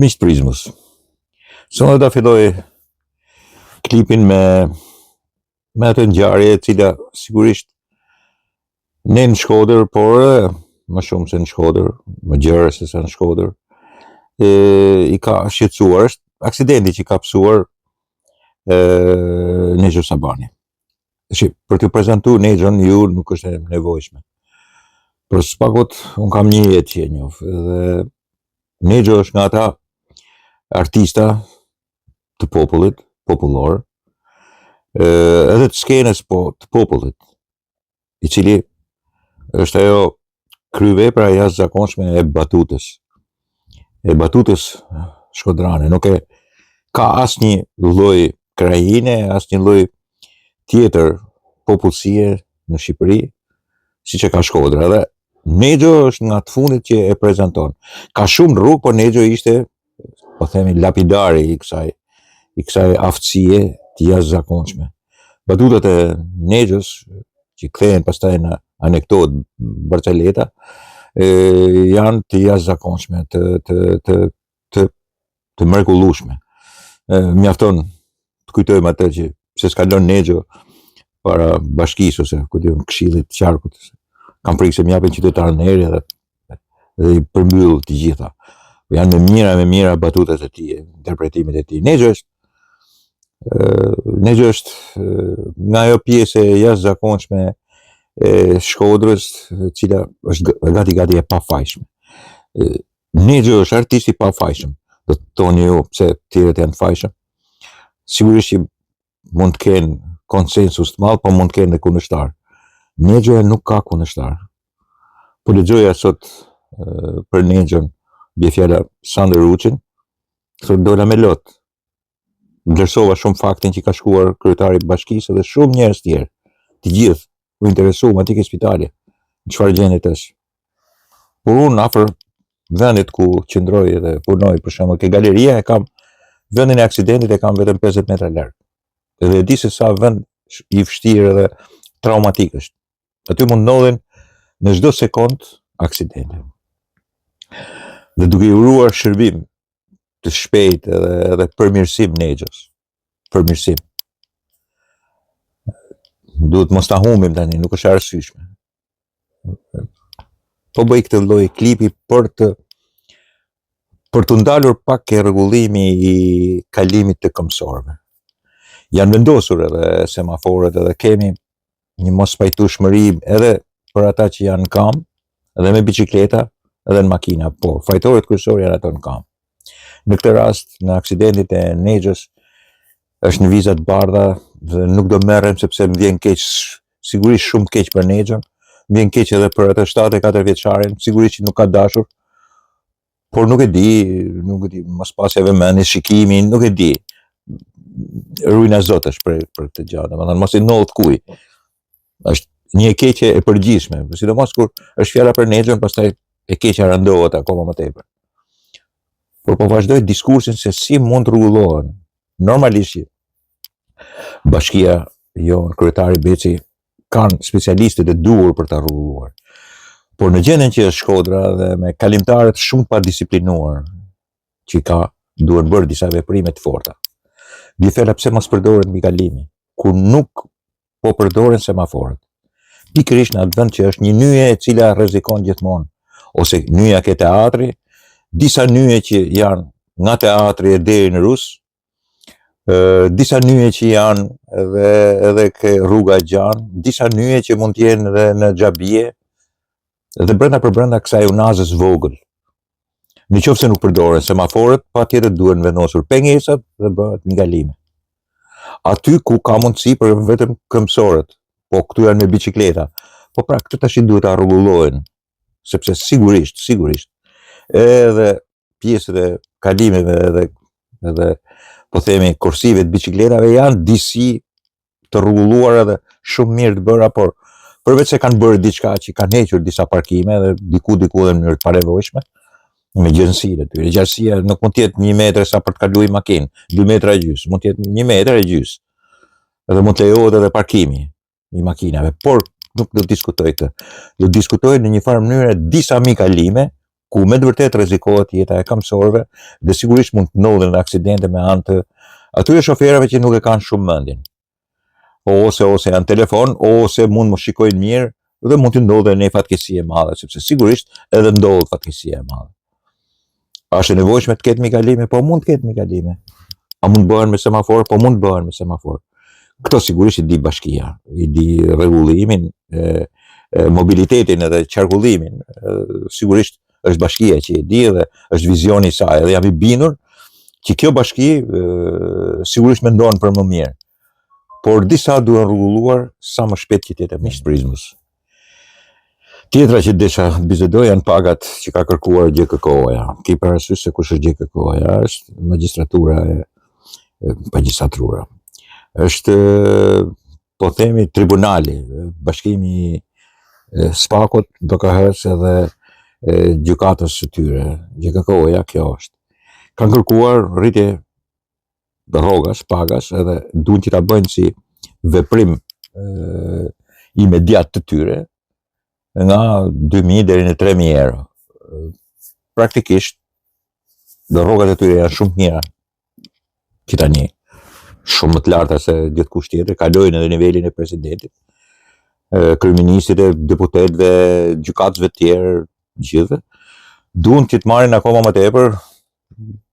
Miq Prizmës. Sonë do ta filloj klipin me atë ngjarje e cila sigurisht ne në Shkodër, por më shumë se në Shkodër, më gjerë se sa në Shkodër, i ka shqetësuar, është aksidenti që ka pësuar Nexho Sabani. Për të prezantuar Nexhon ju nuk është e nevojshme. Për s'pakut, unë kam një jetë që e njoh, dhe Nexho është nga ata artista të popullit, popullor, edhe të skenës, po të popullit, i cili është ajo kryevepra e jashtëzakonshme e batutës shkodrane. Nuk e ka asnjë lloj krajine, asnjë lloj tjetër popullsie në Shqipëri, siç e ka Shkodra. Dhe Nexho është nga të fundit që e prezanton. Ka shumë rrugë, por Nexho ishte, po themi, lapidari i kësaj aftësie të jashtëzakonshme. Batutat e Nexhos, që kthehen pastaj në anekdotë Barçaleta, janë të jashtëzakonshme, të mrekullueshme. Mjafton të kujtojmë atë që pse s'ka lënë Nexho para bashkisë ose këshillit të qarkut. Kam frikë se m'japin qytetarën në erë dhe i përmbyll të gjitha. Janë me mira batutat e tij, interpretimet e tij. Nexho është nga ajo pjesë e jashtëzakonshme e Shkodrës, e cila është gati e pafajshme. Nexho është artist i pafajshëm. Do të thoni ju pse tjerët janë fajshëm. Sigurisht që mund të kenë konsensus të madh, po mund të kenë dhe kundërshtar. Nexho nuk ka kundërshtar. Po lexoja sot për Nexhon, bie fjala Sander Ruçin, thotë dola me lot. Vlerësova shumë faktin që ka shkuar kryetari i bashkisë dhe shumë njerëz tjerë. Të gjithë u interesuam aty ke spitali. Në çfarë gjendje është? Por unë afër vendit ku qëndroj dhe punoj, për shembull, ke galeria, e kam vendin e aksidentit, e kam vetëm 50 metra larg. Dhe e di se sa vend i vështirë dhe traumatik është. Aty mund ndodhen në çdo sekond aksidente. Dhe duke i uruar shërbim të shpejt edhe përmirësim Nexhos. Përmirësim. Duhet mos ta humbim tani, nuk është arsyeshme. Po bëj këtë lloj klipi për të ndalur pak ke rregullimi i kalimit të këmbësorëve. Janë vendosur edhe semaforët, edhe kemi një mos pajtueshmëri edhe për ata që janë në kam, edhe me bicikleta, edhe në makina, po fajtorët kryesorë janë ato në kam. Në këtë rast, në aksidentit e Nexhos, është në vizat bardha dhe nuk do merrem sepse më vjen keq, sigurisht shumë keq për Nexhon, më vjen keq edhe për atë 74 vjeçarin, sigurisht që nuk ka dashur, por nuk e di, mos pasja vëmendje, shikimin, nuk e di. Rujna Zot është për këtë gjë, domethënë mos i ndodh kujt. Është një e keqe e përgjithshme, sidomos kur është fjala për Nexhon, pastaj e keqja randohet akoma më tepër. Por po vazhdoj diskursin se si mund të rregullohen. Normalisht bashkia jonë, kryetari Beci, kanë specialistët e duhur për ta rregulluar. Por në gjendjen që është Shkodra dhe me kalimtarët shumë pa disiplinuar, që duhet bërë disa veprime të forta. Bie fjala pse mos përdoret mbikalimi, kur nuk po përdoren semaforët. Pikërisht në atë vend që është një nyje e cila rrezikon gjithmonë, ose nyja ke teatri, disa nyje që janë nga teatri e deri në Rus, disa nyje që janë edhe ke rruga e Gjan, disa nyje që mund të jenë edhe në Xhabie, dhe brenda kësaj unazës vogël. Në qoftë se nuk përdoren semaforët, patjetër duhen vendosur pengesat dhe bëhet ngalime. Aty ku ka mundësi për vetëm këmbësorët, po këtu janë me bicikleta. Po pra, këtu tash duhet ta rregullohen, sepse sigurisht, edhe pjesët e kalimeve edhe po themi kursive të bicikletave janë disi të rregulluara dhe shumë mirë të bëra, por përveç se kanë bërë diçka që kanë hequr disa parkime dhe diku dhe në mënyrë të panevojshme, me gjërësinë aty. Gjërësia nuk mund të jetë 1 metër sa për të kaluar makinë, 2 metra e gjysmë, mund të jetë 1 metër e gjysmë. Edhe mund të lejohet edhe parkimi i makinave, por nuk do të diskutoj këtë. Do të diskutoj në një farë mënyrë disa mikalime ku me të vërtet rrezikohet jeta e kamësorëve dhe sigurisht mund të ndodhin aksidente me anë të atyre shoferëve që nuk e kanë shumë mendjen. Ose janë telefon, ose mund më shikojnë mirë dhe mund të ndodhe një fatkeqësi e madhe, sepse sigurisht edhe ndodh fatkeqësia e madhe. A është e nevojshme të ketë mikalime? Po mund të ketë mikalime. A mund bëhen me semafor? Po mund bëhen me semafor. Këto sigurisht i di bashkia, i di rregullimin, mobilitetin edhe qarkullimin. Sigurisht është bashkia që e di dhe është vizioni i saj, dhe jam i bindur që kjo bashki sigurisht mendon për më mirë. Por disa duhen rregulluar sa më shpejt që tjetë miq turizmës. Tjetra që desha të bisedoj janë pagat që ka kërkuar GKK-ja. Ki parasysh se kush është GKK-ja? Është magjistratura. Është, po themi, tribunali, bashkimi spakut, dokahës edhe gjykatës së tyre. GKK-ja kjo është. Kanë kërkuar rritje rrogash, pagas, edhe duhen që ta bëjnë si veprim imediat të tyre, nga 2.000 deri në 3.000 euro. Praktikisht, rrogat e tyre janë shumë mira, që tani, shumë më të larta se gjithkusht tjetër, kalojnë edhe nivelin e presidentit, kryeministrit, deputetëve, gjykatësve të tjerë, gjithë, duhen që të marrin akoma më tepër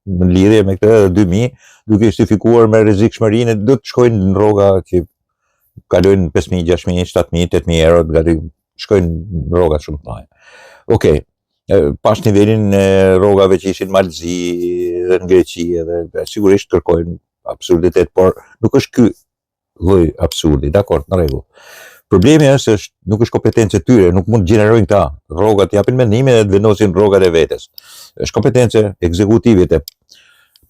në lidhje me këtë 2.000, duke justifikuar me rrezikshmërinë, do të shkojnë në rroga që kalojnë 5.000, 6.000, 7.000, 8.000 euro, gati shkojnë në rroga shumë të mëdha. Okej, pas nivelin e rrogave që ishin Malzi dhe në Greqi, dhe sigurisht kërkojnë absurditet, por nuk është ky lloj absurdi, dakor, në rregull. Problemi është nuk është kompetencë e tyre, nuk mund të gjenerojnë këta rrogat, japin mendimin dhe të vendosin rrogat e vetes. Është kompetencë ekzekutive.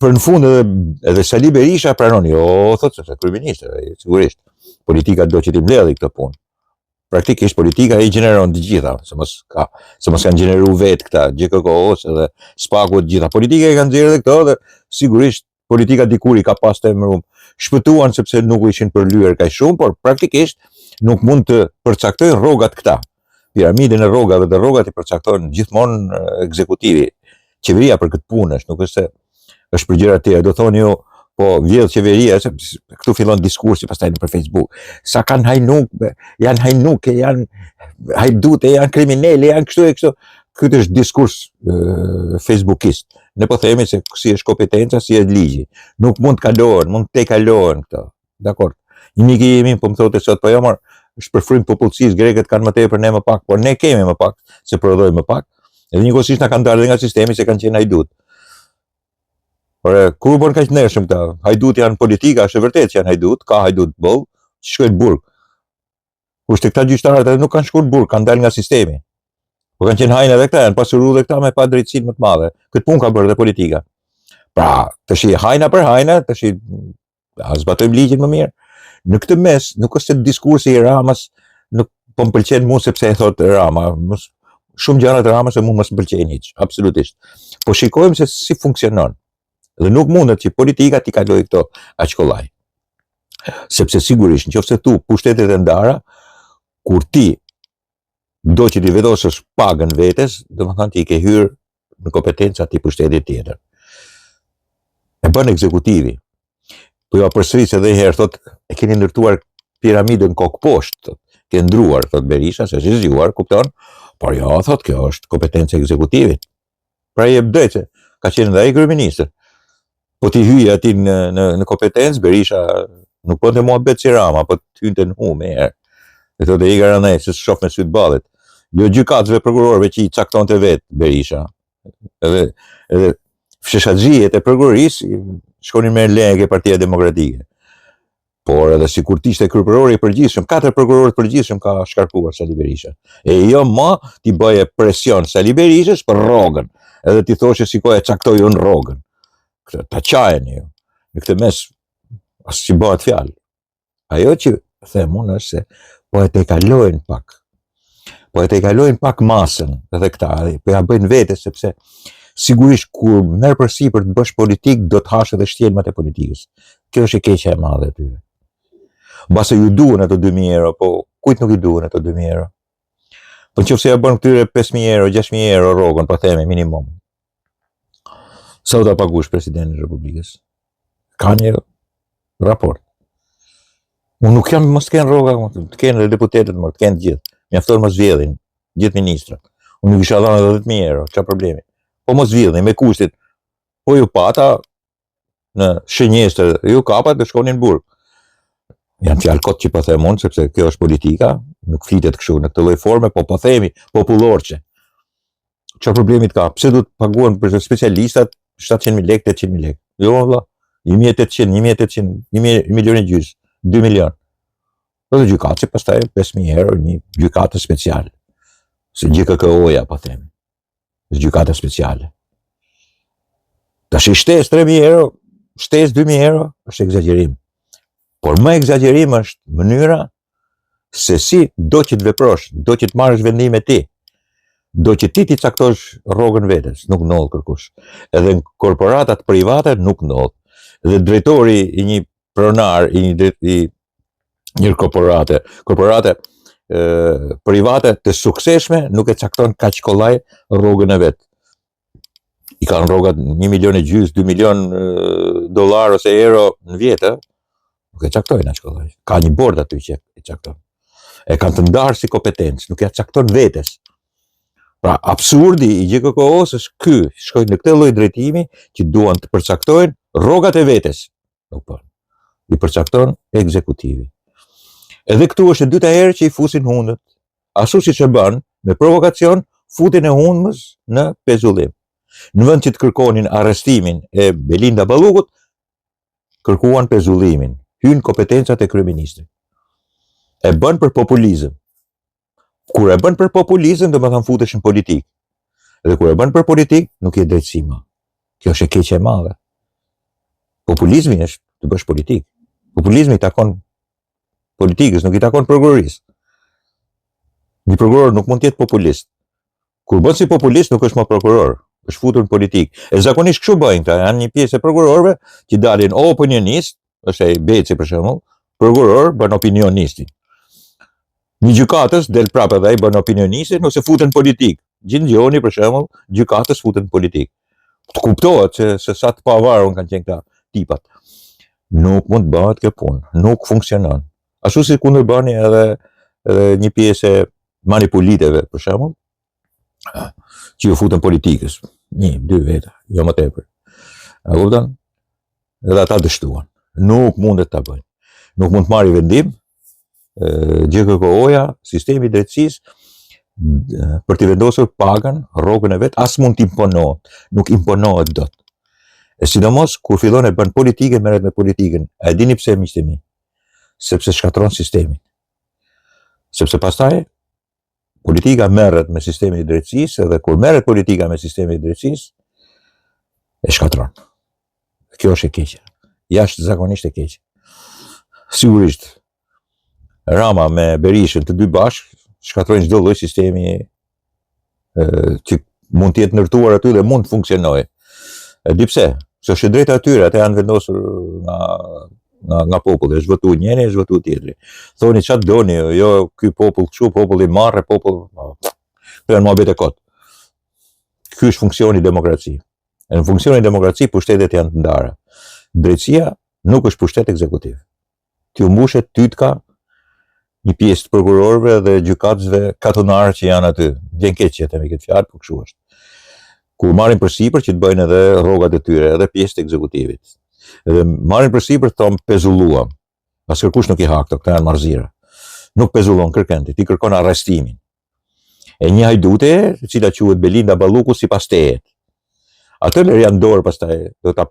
Për në fund edhe Sali Berisha pranon, jo, thotë se kryeministri, sigurisht. Politika do që t'i mbledhë këtë punë. Praktikisht politika i gjeneron të gjitha, se mos kanë gjeneru vetë këta, GKK-os edhe spaku të gjitha. Politika i kanë nxjerrë edhe këto dhe sigurisht politika dikur i ka pas të emërum. Shpëtuan sepse nuk u ishin përlyer kaq shumë, por praktikisht nuk mund të përcaktojnë rrogat këta. Piramidën e rrogave dhe rrogat i përcaktojnë gjithmonë ekzekutivi. Qeveria për këtë punë është, nuk është se është për gjëra të tjera. Do thoni ju, po vjedh qeveria, se këtu fillon diskursi pastaj nëpër Facebook. Sa kanë hajnuk, janë hajnuke, janë hajdute, janë kriminale, janë kështu e kështu. Ky është diskurs facebookist. Ne po themi se si është kompetenca, si është ligji. Nuk mund të kalohen, mund të kalohen këto. Dakor. Një mik i imi po më thotë sot, po jo mor, është për frymë popullsisë, grekët kanë më tepër, ne më pak, por ne kemi më pak, se prodhojmë më pak. Edhe njëkohësisht na kanë dalë nga sistemi se kanë qenë hajdut. Por kur u bën kaq ndershëm këta? Hajdut janë politika, është e vërtetë që janë hajdut, ka hajdut boll, që shkojnë burg. Kurse këta gjyqtarët edhe nuk kanë shkuar burg, kanë dalë nga sistemi. Po kanë qenë hajnë edhe këta, janë pasuru dhe këta me pa drejtësinë më të madhe. Këtë punë ka bërë dhe politika. Pra, tash hajna për hajna, tash zbatojmë ligjin më mirë. Në këtë mes, nuk është se diskursi i Ramës nuk po më pëlqen mua sepse e thot Rama. Shumë gjëra të Ramës e mua mos më pëlqejnë hiç, absolutisht. Po shikojmë se si funksionon. Dhe nuk mundet që politika t'i kalojë këto aq kollaj. Sepse sigurisht, nëse tu pushtetet e ndara, kur ti do që t'i vendosësh pagën vetes, domethënë ti ke hyrë në kompetenca të pushtetit tjetër. E bën ekzekutivi. Po jo përsëris edhe një herë thot, e keni ndërtuar piramidën kokë poshtë, ke ndruar, thot Berisha, se është zgjuar, kupton? Por jo, thot, kjo është kompetencë ekzekutivit. Pra jep drejtë, ka qenë edhe ai kryeministër. Po ti hyje aty në kompetencë, Berisha nuk po të muhabet si Rama, po të hynte në humë herë. E thotë i garanej se shoh me sy të ballit. Jo gjykatësve, prokurorëve që i caktonte vetë Berisha. Edhe fsheshatxhijet e prokurorisë shkonin me lege Partia Demokratike. Por edhe sikur të ishte kryetari i përgjithshëm, 4 prokurorë të përgjithshëm ka shkarkuar Sali Berisha. E jo më ti bëje presion Sali Berishës për rrogën. Edhe ti thoshe siko e caktoi unë rrogën. Ta qajeni ju. Në këtë mes as që bëhet fjalë. Ajo që them unë është se po e tejkalojnë pak. Po e tejkalojnë pak masën edhe këta, po ja bëjnë vete sepse sigurisht kur merr përsipër të bësh politik do të hash edhe shtjelmat e politikës. Kjo është e keqja e madhe aty. Mbase ju duhen ato 2.000 euro, po kujt nuk i duhen ato 2.000 euro? Po nëse ja bën këtyre 5.000 euro, 6.000 euro rrogën, po themi minimum. Sa do ta paguash presidentin e Republikës? Ka një raport. Unë nuk jam mos kenë rroga, të kenë edhe deputetët, të kenë gjithë. Mjafton mos vjedhin, gjithë ministrat. Unë nuk isha dhënë 10.000 euro, çfarë problemi? Po mos vjedhin me kushtin. Po ju pata në shënjestër, ju kapat të shkonin në burg. Janë fjalë kot që po them unë, sepse kjo është politika, nuk flitet kështu në këtë lloj forme, po po themi popullorçe. Çfarë problemi ka? Pse duhet paguan për specialistat 700.000 lekë, 800.000 lekë? Jo valla, 1.800, 1.800, 1 milion e gjys, 2 milion. Po dhe gjykatës pastaj 5.000 euro, një gjykatë speciale. Se GKK-oja, po themi. Gjykata speciale. Tash shtesë 3.000 euro, shtesë 2.000 euro, është egzagerim. Por më egzagerim është mënyra se si do që të veprosh, do që të marrësh vendime ti, do që ti caktosh rrogën vetes, nuk ndodh kërkush. Edhe në korporatat private nuk ndodh. Dhe drejtori i një pronar, i një korporate private të suksesshme nuk e cakton kaq kollaj rrogën e vet. I kanë rrogat 1 milion e gjys, 2 milion dollar ose euro në vjetë, nuk e caktojnë aq kollaj. Ka një bord aty që e cakton. E kanë të ndarë si kompetencë, nuk ja cakton vetes. Pra absurdi i GKK-os është ky, shkojnë në këtë lloj drejtimi që duan të përcaktojnë rrogat e vetes. Nuk po. I përcakton ekzekutivi. Edhe këtu është e dyta herë që i fusin hundët. Ashtu siç e bën me provokacion, futin e hundës në pezullim. Në vend që të kërkonin arrestimin e Belinda Ballukut, kërkuan pezullimin. Hyn kompetencat e kryeministrit. E bën për populizëm. Kur e bën për populizëm, do të thënë futesh në politikë. Dhe kur e bën për politikë, nuk je drejtësi më. Kjo është e keqe e madhe. Populizmi është të bësh politikë. Populizmi i takon politikës, nuk i takon prokurorisë. Një prokuror nuk mund të jetë populist. Kur bën si populist, nuk është më prokuror, është futur në politikë. E zakonisht kështu bëjnë këta, janë një pjesë e prokurorëve që dalin opinionist, është ai Beci për shembull, prokuror bën opinionistin. Një gjykatës del prapë edhe ai bën opinionistin ose futen në politikë. Gjingjoni për shembull, gjykatës futen në politikë. Të kuptohet se sa të pavarur kanë qenë këta tipat. Nuk mund bëhet kjo punë, nuk funksionon. Ashtu si kundër bëni edhe një pjesë e manipuliteve, për shembull, që ju futën politikës. 1, 2 veta, jo më tepër. A kupton? Edhe ata dështuan. Nuk mundet ta bëjnë. Nuk mund të marrë vendim. GKK-oja, sistemi i drejtësisë për të vendosur pagën, rrogën e vet, as mund të imponohet. Nuk imponohet dot. E sidomos kur fillon e bën politikën, merret me politikën. A e dini pse, miqtë e mi? Sepse shkatron sistemin. Sepse pastaj politika merret me sistemin e drejtësisë, edhe kur merret politika me sistemin e drejtësisë, e shkatron. Kjo është e keqe. Jashtëzakonisht e keqe. Sigurisht, Rama me Berishën të dy bashkë shkatrojnë çdo lloj sistemi që mund të jetë ndërtuar aty dhe mund të funksionojë. E di pse? Se është e drejta atyre, ata janë vendosur nga populli, është votuar njëri, është votuar tjetri. Thoni çfarë doni, jo ky popull kështu, populli marrë, popull. Kjo janë mohabete kot. Ky është funksioni i demokracisë. Në funksionin e demokracisë pushtetet janë të ndara. Drejtësia nuk është pushtet ekzekutiv. Ti u mbushet tytka një pjesë të prokurorëve dhe gjykatësve katonarë që janë aty. Vjen keq që themi këtë fjalë, por kështu është. Kur marrin përsipër që të bëjnë edhe rrogat e tyre, edhe pjesë të ekzekutivit. Edhe marrin përsipër thon pezulluam. As kërkush nuk i ha këto, këta janë marrëzira. Nuk pezullon kërkëndi, ti kërkon arrestimin. E një hajdute, e cila quhet Belinda Balluku sipas teje. Ato janë dorë pastaj, do ta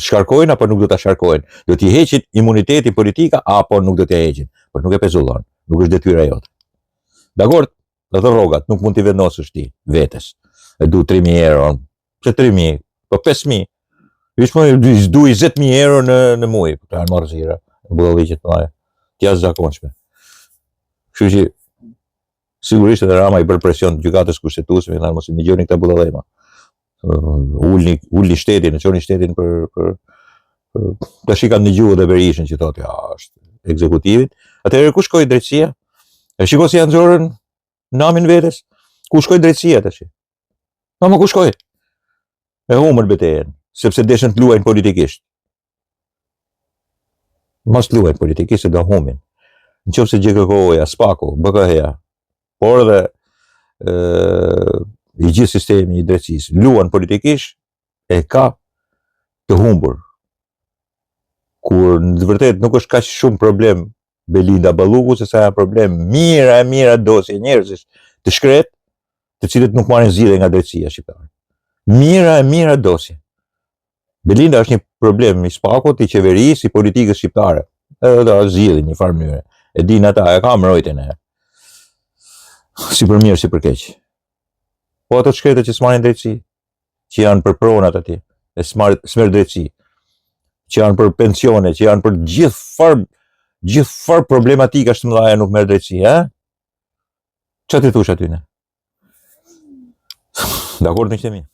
shkarkojnë apo nuk do ta shkarkojnë. Do t'i heqin imunitetin politika apo nuk do t'i heqin, por nuk e pezullon, nuk është detyra jote. Dakor, ato rrogat nuk mund t'i vendosësh ti vetes. E du 3.000 euro, që 3.000, po 5.000. Du 20.000 euro në muaj, këta janë marrëzira, budalliqe të mëdha, të jashtëzakonshme. Kështu që sigurisht edhe Rama i bën presion gjykatës kushtetuese, më mos i dëgjoni këta budallëma. Ulni shtetin, e çoni shtetin për tash i kanë dëgjuar edhe Berishën që thotë ja është ekzekutivit. Atëherë ku shkoi drejtësia? E shikoj si janë nxorën namin vetes. Ku shkoi drejtësia tash? Më ku shkoi? E humër betejën, sepse deshen të luajnë politikisht. Mos luajnë politikisht, se do humin. Nëse GKK-ja, SPAK-u, BKH-ja, por edhe i gjithë sistemi i drejtësisë luan politikisht, e ka të humbur. Kur në të vërtetë nuk është kaq shumë problem Belinda Balluku, se sa janë problem mira dosje njerëzish të shkret, të cilët nuk marrin zgjidhje nga drejtësia shqiptare. Mira dosje. Belinda është një problem i SPAK-ut, i qeverisë, i politikës shqiptare. Edhe do zgjidhin një farë mënyre. E din ata, e ka mbrojtjen e. Si për mirë, si për keq. Po ato shkretet që s'marrin drejtësi, që janë për pronat aty, e s'merr drejtësi, që janë për pensione, që janë për gjithë farë problematika të mëdha nuk merr drejtësi, ha? Çfarë ti thosh aty ne? Dakord, miqtë mi?